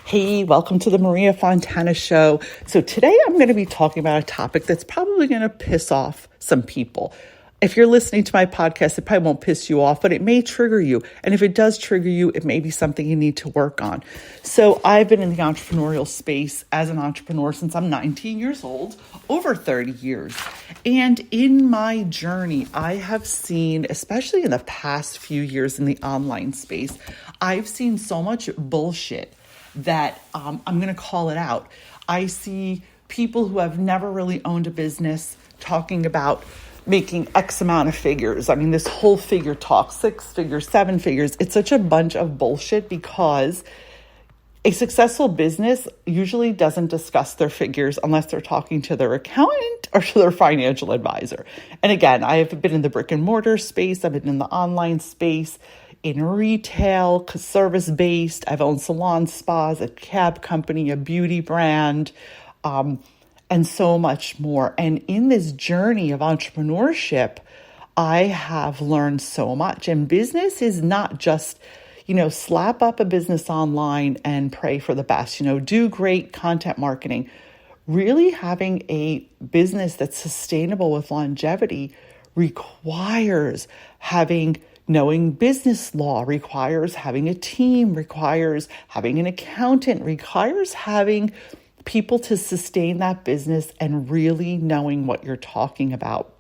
Hey, welcome to the Maria Fontana Show. So today I'm going to be talking about a topic that's probably going to piss off some people. If you're listening to my podcast, it probably won't piss you off, but it may trigger you. And if it does trigger you, it may be something you need to work on. So I've been in the entrepreneurial space as an entrepreneur since I'm 19 years old, over 30 years. And in my journey, I have seen, especially in the past few years in the online space, I've seen so much bullshit that I'm going to call it out. I see people who have never really owned a business talking about making X amount of figures. I mean, this whole figure talk, 6 figures, 7 figures, it's such a bunch of bullshit because a successful business usually doesn't discuss their figures unless they're talking to their accountant or to their financial advisor. And again, I have been in the brick and mortar space. I've been in the online space, in retail, service-based. I've owned salon spas, a cab company, a beauty brand, and so much more. And in this journey of entrepreneurship, I have learned so much. And business is not just, slap up a business online and pray for the best, do great content marketing. Really having a business that's sustainable with longevity requires knowing business law, requires having a team, requires having an accountant, requires having people to sustain that business and really knowing what you're talking about.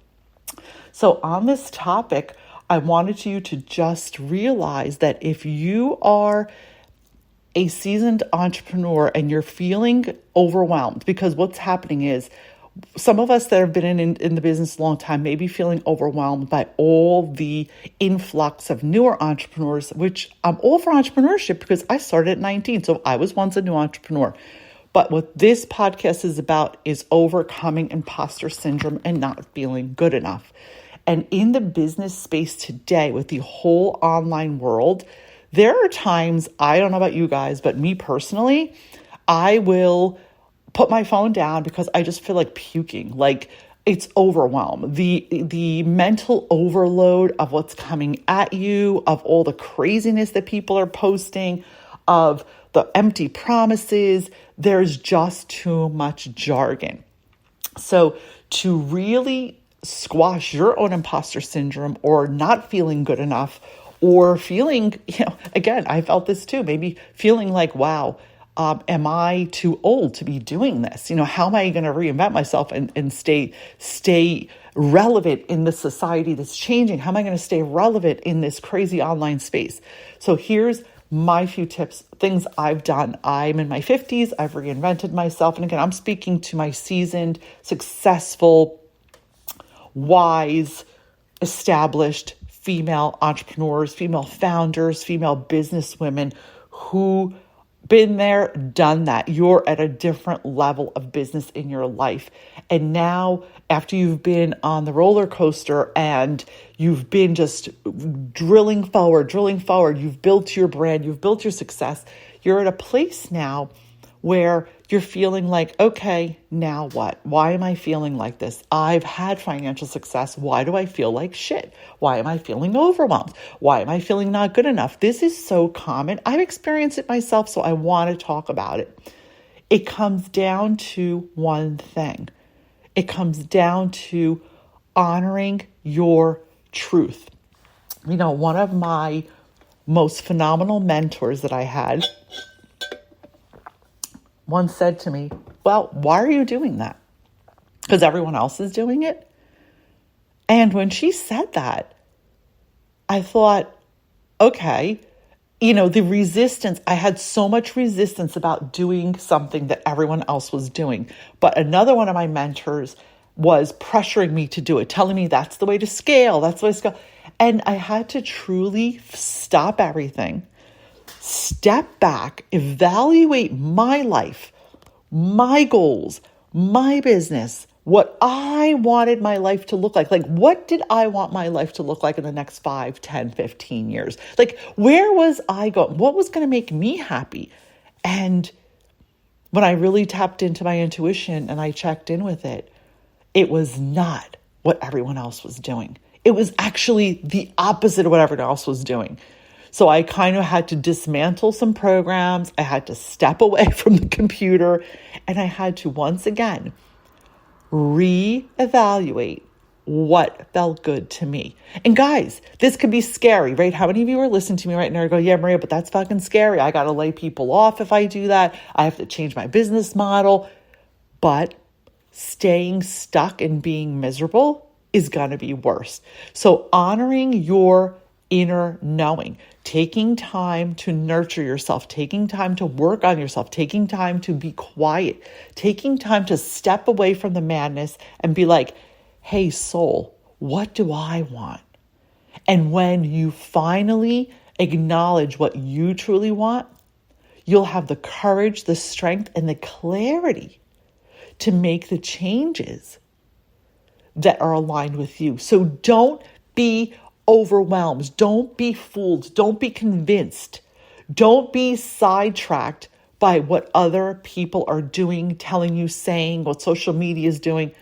So on this topic, I wanted you to just realize that if you are a seasoned entrepreneur and you're feeling overwhelmed, because what's happening is some of us that have been in the business a long time may be feeling overwhelmed by all the influx of newer entrepreneurs, which I'm all for entrepreneurship because I started at 19. So I was once a new entrepreneur. But what this podcast is about is overcoming imposter syndrome and not feeling good enough. And in the business space today, with the whole online world, there are times, I don't know about you guys, but me personally, I will put my phone down because I just feel like puking, like it's overwhelmed. The mental overload of what's coming at you, of all the craziness that people are posting, of the empty promises, there's just too much jargon. So to really squash your own imposter syndrome or not feeling good enough or feeling, again, I felt this too, maybe feeling like, wow, am I too old to be doing this? How am I going to reinvent myself and stay relevant in the society that's changing? How am I going to stay relevant in this crazy online space? So here's my few tips, things I've done. I'm in my 50s. I've reinvented myself. And again, I'm speaking to my seasoned, successful, wise, established female entrepreneurs, female founders, female businesswomen who been there, done that. You're at a different level of business in your life. And now, after you've been on the roller coaster and you've been just drilling forward, you've built your brand, you've built your success, you're at a place now where you're feeling like, okay, now what? Why am I feeling like this? I've had financial success. Why do I feel like shit? Why am I feeling overwhelmed? Why am I feeling not good enough? This is so common. I've experienced it myself, so I want to talk about it. It comes down to one thing. It comes down to honoring your truth. One of my most phenomenal mentors that I had once said to me, well, why are you doing that? Because everyone else is doing it? And when she said that, I thought, okay, the resistance, I had so much resistance about doing something that everyone else was doing. But another one of my mentors was pressuring me to do it, telling me that's the way to scale, that's the way to scale. And I had to truly stop everything, step back, evaluate my life, my goals, my business, what I wanted my life to look like. Like, what did I want my life to look like in the next 5, 10, 15 years? Like, where was I going? What was going to make me happy? And when I really tapped into my intuition and I checked in with it, it was not what everyone else was doing. It was actually the opposite of what everyone else was doing. So I kind of had to dismantle some programs. I had to step away from the computer, and I had to once again reevaluate what felt good to me. And guys, this could be scary, right? How many of you are listening to me right now and go, yeah, Maria, but that's fucking scary. I got to lay people off if I do that. I have to change my business model. But staying stuck and being miserable is going to be worse. So honoring your inner knowing, taking time to nurture yourself, taking time to work on yourself, taking time to be quiet, taking time to step away from the madness and be like, hey, soul, what do I want? And when you finally acknowledge what you truly want, you'll have the courage, the strength, and the clarity to make the changes that are aligned with you. So don't be overwhelmed. Don't be fooled. Don't be convinced. Don't be sidetracked by what other people are doing, telling you, saying, what social media is doing.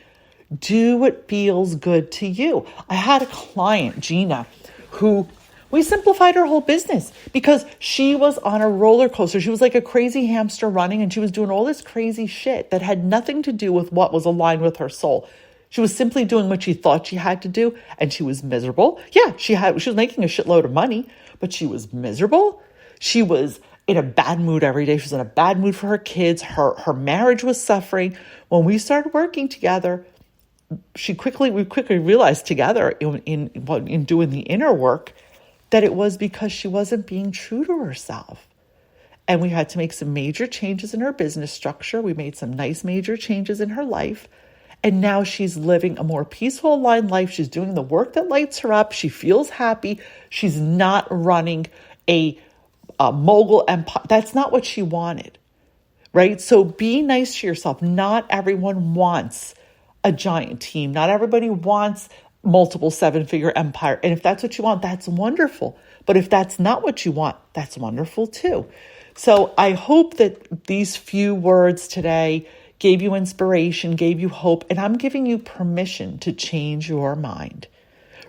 Do what feels good to you. I had a client, Gina, who we simplified her whole business because she was on a roller coaster. She was like a crazy hamster running, and she was doing all this crazy shit that had nothing to do with what was aligned with her soul. She was simply doing what she thought she had to do, and she was miserable. Yeah, she was making a shitload of money, but she was miserable. She was in a bad mood every day. She was in a bad mood for her kids. Her marriage was suffering. When we started working together, we quickly realized together in doing the inner work that it was because she wasn't being true to herself. And we had to make some major changes in her business structure. We made some nice major changes in her life. And now she's living a more peaceful, aligned life. She's doing the work that lights her up. She feels happy. She's not running a mogul empire. That's not what she wanted, right? So be nice to yourself. Not everyone wants a giant team. Not everybody wants multiple 7-figure empire. And if that's what you want, that's wonderful. But if that's not what you want, that's wonderful too. So I hope that these few words today gave you inspiration, gave you hope, and I'm giving you permission to change your mind.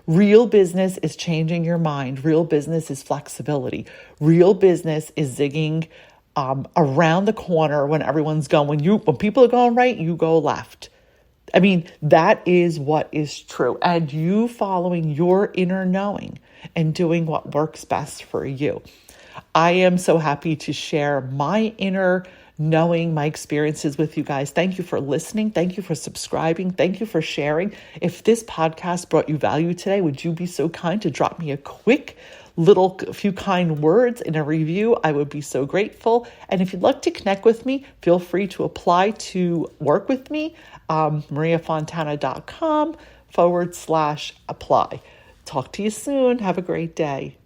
Real business is changing your mind. Real business is flexibility. Real business is zigging around the corner when everyone's going. When people are going right, you go left. I mean, that is what is true. And you following your inner knowing and doing what works best for you. I am so happy to share my inner knowing, my experiences with you guys. Thank you for listening. Thank you for subscribing. Thank you for sharing. If this podcast brought you value today, would you be so kind to drop me a quick few kind words in a review? I would be so grateful. And if you'd like to connect with me, feel free to apply to work with me. mariafontana.com/apply. Talk to you soon. Have a great day.